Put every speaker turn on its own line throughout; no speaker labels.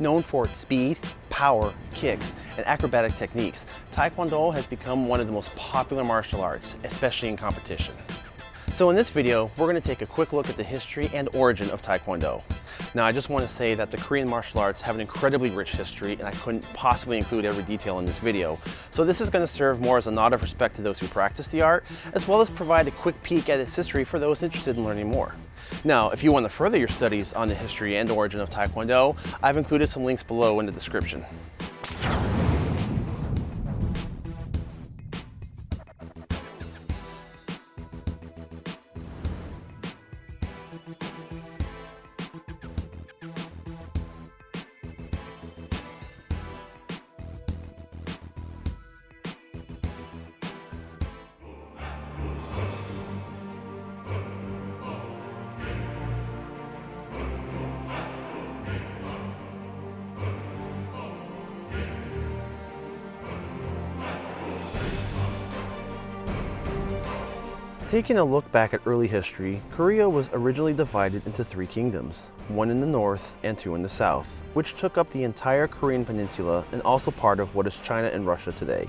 Known for its speed, power, kicks, and acrobatic techniques, Taekwondo has become one of the most popular martial arts, especially in competition. So in this video, we're going to take a quick look at the history and origin of Taekwondo. Now, I just want to say that the Korean martial arts have an incredibly rich history, and I couldn't possibly include every detail in this video. So this is going to serve more as a nod of respect to those who practice the art, as well as provide a quick peek at its history for those interested in learning more. Now, if you want to further your studies on the history and origin of Taekwondo, I've included some links below in the description. Taking a look back at early history, Korea was originally divided into 3 kingdoms, one in the north and 2 in the south, which took up the entire Korean peninsula and also part of what is China and Russia today.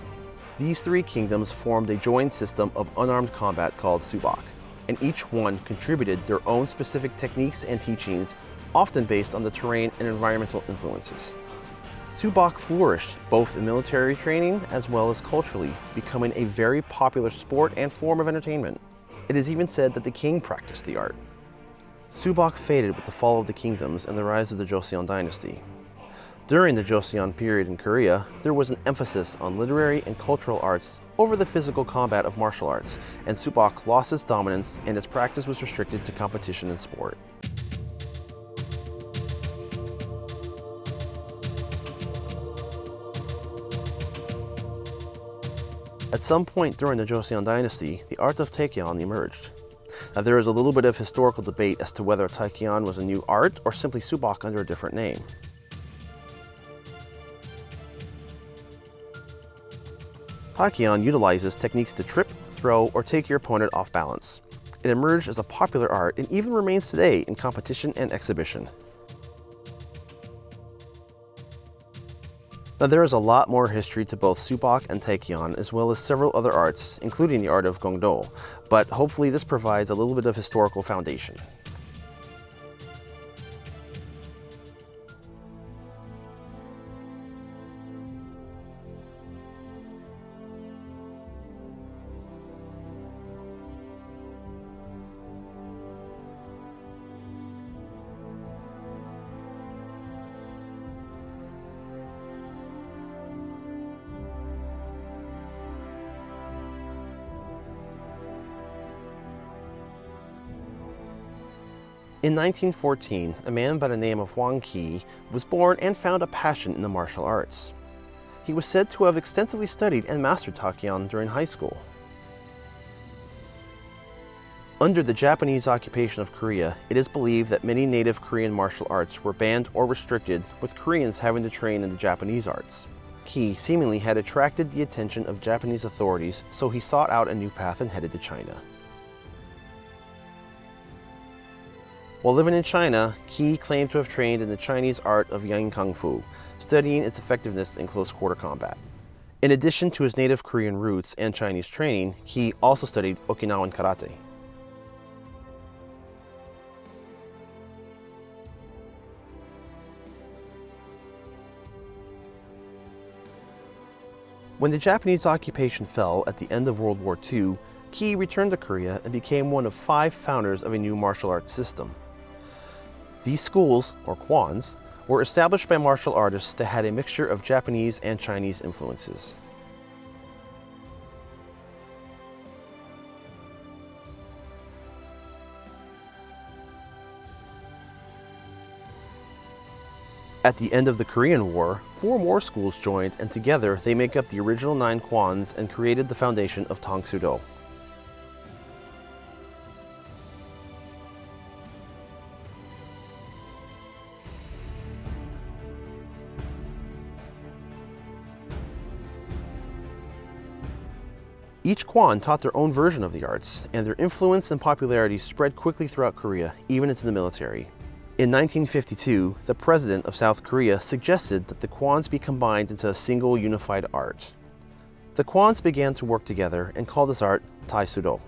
These 3 kingdoms formed a joint system of unarmed combat called subak, and each one contributed their own specific techniques and teachings, often based on the terrain and environmental influences. Subak flourished both in military training as well as culturally, becoming a very popular sport and form of entertainment. It is even said that the king practiced the art. Subak faded with the fall of the kingdoms and the rise of the Joseon dynasty. During the Joseon period in Korea, there was an emphasis on literary and cultural arts over the physical combat of martial arts, and subak lost its dominance and its practice was restricted to competition and sport. At some point during the Joseon dynasty, the art of taekkyeon emerged. Now, there is a little bit of historical debate as to whether taekkyeon was a new art or simply subak under a different name. Taekkyeon utilizes techniques to trip, throw, or take your opponent off balance. It emerged as a popular art and even remains today in competition and exhibition. Now, there is a lot more history to both subak and taekkyeon, as well as several other arts, including the art of gwonbeop, but hopefully this provides a little bit of historical foundation. In 1914, a man by the name of Hwang Ki was born and found a passion in the martial arts. He was said to have extensively studied and mastered taekkyeon during high school. Under the Japanese occupation of Korea, it is believed that many native Korean martial arts were banned or restricted, with Koreans having to train in the Japanese arts. Ki seemingly had attracted the attention of Japanese authorities, so he sought out a new path and headed to China. While living in China, Ki claimed to have trained in the Chinese art of Yang Kung Fu, studying its effectiveness in close-quarter combat. In addition to his native Korean roots and Chinese training, Ki also studied Okinawan karate. When the Japanese occupation fell at the end of World War II, Ki returned to Korea and became one of 5 founders of a new martial arts system. These schools, or kwons, were established by martial artists that had a mixture of Japanese and Chinese influences. At the end of the Korean War, 4 more schools joined, and together they make up the original 9 kwons and created the foundation of Tangsudo. Each kwon taught their own version of the arts, and their influence and popularity spread quickly throughout Korea, even into the military. In 1952, the president of South Korea suggested that the kwons be combined into a single unified art. The kwons began to work together and called this art taekwondo.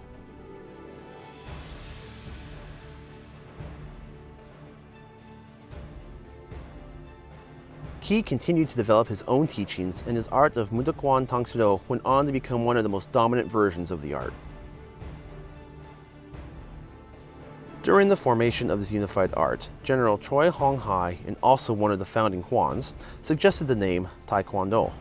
Ki continued to develop his own teachings, and his art of Mudakwon Tangsudo went on to become one of the most dominant versions of the art. During the formation of this unified art, General Choi Hong-hai, and also one of the founding kwons, suggested the name Taekwondo.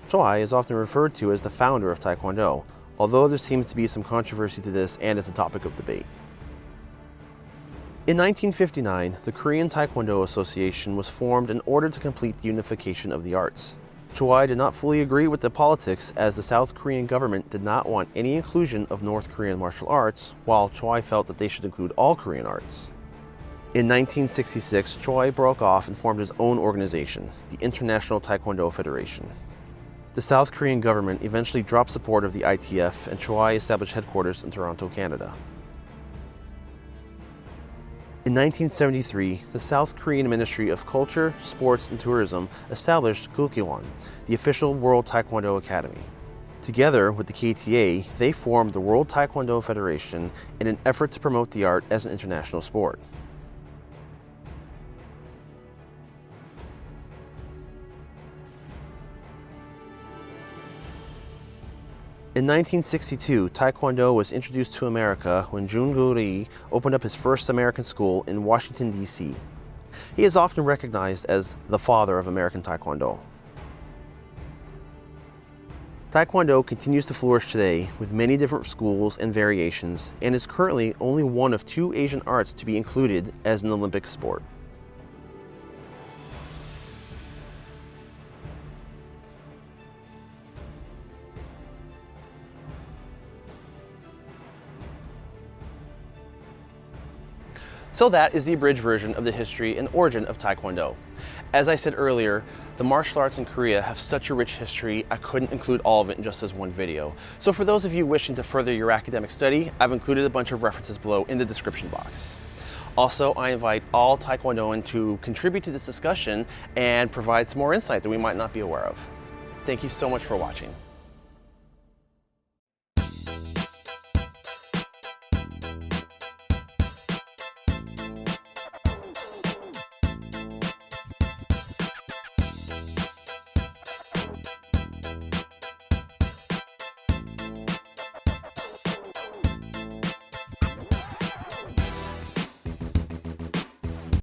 Choi is often referred to as the founder of Taekwondo, although there seems to be some controversy to this and is a topic of debate. In 1959, the Korean Taekwondo Association was formed in order to complete the unification of the arts. Choi did not fully agree with the politics, as the South Korean government did not want any inclusion of North Korean martial arts, while Choi felt that they should include all Korean arts. In 1966, Choi broke off and formed his own organization, the International Taekwondo Federation. The South Korean government eventually dropped support of the ITF, and Choi established headquarters in Toronto, Canada. In 1973, the South Korean Ministry of Culture, Sports and Tourism established taekkyeon, the official World Taekwondo Academy. Together with the KTA, they formed the World Taekwondo Federation in an effort to promote the art as an international sport. In 1962, Taekwondo was introduced to America when Jung-gu Lee opened up his first American school in Washington, D.C. He is often recognized as the father of American Taekwondo. Taekwondo continues to flourish today with many different schools and variations, and is currently only one of 2 Asian arts to be included as an Olympic sport. So that is the abridged version of the history and origin of Taekwondo. As I said earlier, the martial arts in Korea have such a rich history, I couldn't include all of it in just as one video. So for those of you wishing to further your academic study, I've included a bunch of references below in the description box. Also, I invite all Taekwondoan to contribute to this discussion and provide some more insight that we might not be aware of. Thank you so much for watching.